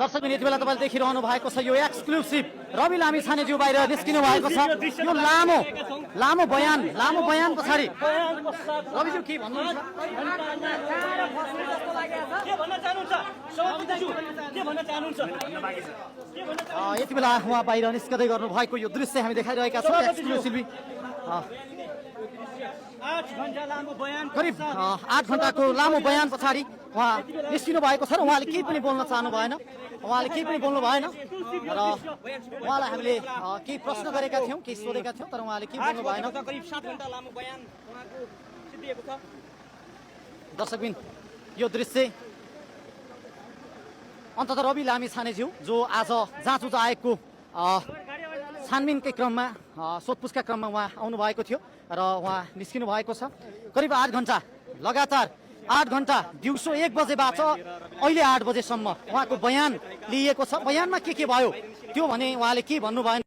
दर्शक यति बेला तपाईँले देखिरहनु भएको छ यो एक्सक्लुसिभ रवि लामिछानेज्यू बाहिर निस्किनु भएको छ। यो लामो बयान पछाडि रविज्यू के भन्नुहुन्छ? यति बेला उहाँ बाहिर निस्कदै गर्नु भएको यो दृश्य हामी देखाइरहेका छौँ। एक्सक्लुसिभली करिब 8 घण्टाको लामो बयान पछाडि उहाँ निस्किनु भएको छ र उहाँले केही पनि बोल्न चाहनु भएन, र उहाँलाई हामीले केही प्रश्न गरेका थियौँ, केही सोधेका थियौँ, तर उहाँले केही बोल्नु भएन। दर्शकबिन यो दृश्य अन्ततः रवि लामिछानेज्यू जो आज जाँच आयोगको छानबिनकै क्रममा सोधपुछका क्रममा उहाँ आउनुभएको थियो र उहाँ निस्किनु भएको छ। करिब 8 घण्टा लगातार 8 घण्टा दिउँसो 1 बजेबाट अहिले 8 बजेसम्म उहाँको बयान लिएको छ। बयानमा के भयो त्यो भने उहाँले के भन्नु भएन।